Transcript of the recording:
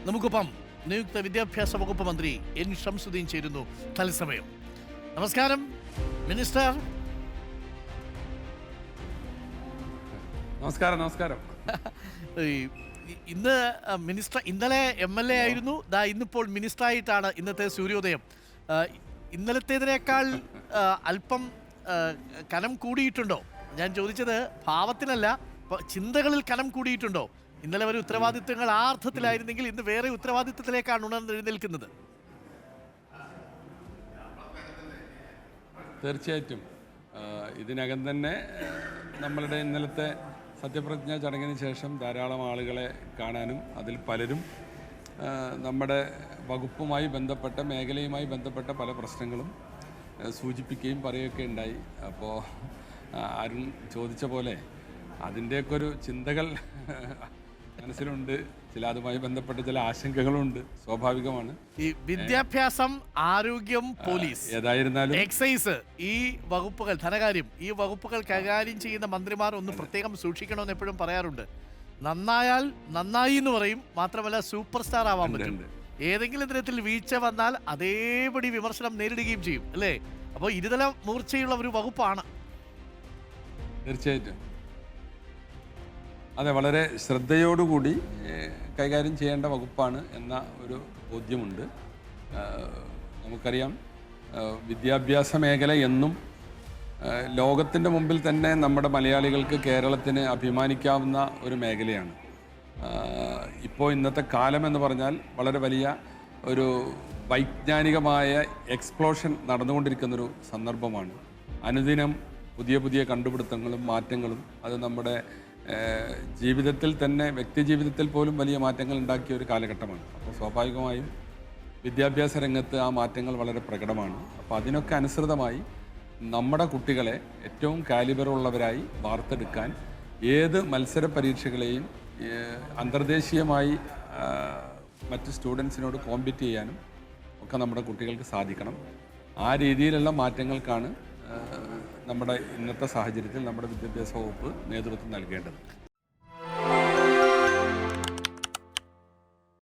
നമുക്കൊപ്പം നിയുക്ത വിദ്യാഭ്യാസ വകുപ്പ് മന്ത്രി എൻ ഷംസുദ്ദീൻ ചേരുന്നു തത്സമയം. നമസ്കാരം മിനിസ്റ്റർ. നമസ്കാരം. ഇന്ന് മിനിസ്റ്റർ, ഇന്നലെ MLA ആയിരുന്നു, ഇന്നിപ്പോൾ മിനിസ്റ്ററായിട്ടാണ് ഇന്നത്തെ സൂര്യോദയം. ഇന്നലത്തേതിനേക്കാൾ അല്പം കനം കൂടിയിട്ടുണ്ടോ? ഞാൻ ചോദിച്ചത് ഭാവത്തിനല്ല, ചിന്തകളിൽ കനം കൂടിയിട്ടുണ്ടോ? ഇന്നലെ ഒരു ഉത്തരവാദിത്വങ്ങൾ ആ അർത്ഥത്തിലായിരുന്നെങ്കിൽ ഇന്ന് വേറെ ഉത്തരവാദിത്വത്തിലേക്കാണ് ഉണർന്നെഴുന്നേൽക്കുന്നത്. തീർച്ചയായിട്ടും ഇതിനകം തന്നെ നമ്മളുടെ ഇന്നലത്തെ സത്യപ്രതിജ്ഞാ ചടങ്ങിന് ശേഷം ധാരാളം ആളുകളെ കാണാനും അതിൽ പലരും നമ്മുടെ വകുപ്പുമായി ബന്ധപ്പെട്ട മേഖലയുമായി ബന്ധപ്പെട്ട പല പ്രശ്നങ്ങളും സൂചിപ്പിക്കുകയും പറയുകയൊക്കെ ഉണ്ടായി. അപ്പോൾ ആരും ചോദിച്ച പോലെ അതിൻ്റെയൊക്കെ ഒരു ചിന്തകൾ മനസ്സിലുണ്ട്, അതുമായി ബന്ധപ്പെട്ട ചില ആശങ്കകളുണ്ട്, സ്വാഭാവികമാണ്. ഈ വിദ്യാഭ്യാസം, ആരോഗ്യം, പോലീസ്, ഏതായിരുന്നാലും എക്സൈസ്, ഈ വകുപ്പുകൾ, ധനകാര്യം, ഈ വകുപ്പുകൾ കൈകാര്യം ചെയ്യുന്ന മന്ത്രിമാർ ഒന്ന് പ്രത്യേകം സൂക്ഷിക്കണമെന്ന് എപ്പോഴും പറയാറുണ്ട്. നന്നായാൽ നന്നായി എന്ന് പറയും, മാത്രമല്ല സൂപ്പർ സ്റ്റാർ ആവാൻ പറ്റും. ഏതെങ്കിലും തരത്തിൽ വീഴ്ച വന്നാൽ അതേപടി വിമർശനം നേരിടുകയും ചെയ്യും, അല്ലേ? അപ്പോൾ ഇരുതല മൂർച്ചയുള്ള ഒരു വകുപ്പാണ്. തീർച്ചയായിട്ടും അതെ, വളരെ ശ്രദ്ധയോടുകൂടി കൈകാര്യം ചെയ്യേണ്ട വകുപ്പാണ് എന്ന ഒരു ബോധ്യമുണ്ട്. നമുക്കറിയാം, വിദ്യാഭ്യാസ മേഖല എന്നും ലോകത്തിൻ്റെ മുമ്പിൽ തന്നെ നമ്മുടെ മലയാളികൾക്ക്, കേരളത്തിന് അഭിമാനിക്കാവുന്ന ഒരു മേഖലയാണ്. ഇപ്പോൾ ഇന്നത്തെ കാലം എന്ന് പറഞ്ഞാൽ വളരെ വലിയ ഒരു വൈജ്ഞാനികമായ എക്സ്പ്ലോഷൻ നടന്നുകൊണ്ടിരിക്കുന്നൊരു സന്ദർഭമാണ്. അനുദിനം പുതിയ പുതിയ കണ്ടുപിടുത്തങ്ങളും മാറ്റങ്ങളും അത് നമ്മുടെ ജീവിതത്തിൽ തന്നെ, വ്യക്തി ജീവിതത്തിൽ പോലും വലിയ മാറ്റങ്ങൾ ഉണ്ടാക്കിയ ഒരു കാലഘട്ടമാണ്. അപ്പോൾ സ്വാഭാവികമായും വിദ്യാഭ്യാസ രംഗത്ത് ആ മാറ്റങ്ങൾ വളരെ പ്രകടമാണ്. അപ്പോൾ അതിനൊക്കെ അനുസൃതമായി നമ്മുടെ കുട്ടികളെ ഏറ്റവും കാലിബറുള്ളവരായി വാർത്തെടുക്കാൻ ഏത് മത്സര പരീക്ഷകളെയും അന്തർദേശീയമായി മറ്റ് സ്റ്റുഡൻസിനോട് കോമ്പീറ്റ് ചെയ്യാനും ഒക്കെ നമ്മുടെ കുട്ടികൾക്ക് സാധിക്കണം. ആ രീതിയിലുള്ള മാറ്റങ്ങൾക്കാണ് നമ്മുടെ ഇന്നത്തെ സാഹചര്യത്തിൽ നമ്മുടെ വിദ്യാഭ്യാസ വകുപ്പ് നേതൃത്വം നൽകേണ്ടത്.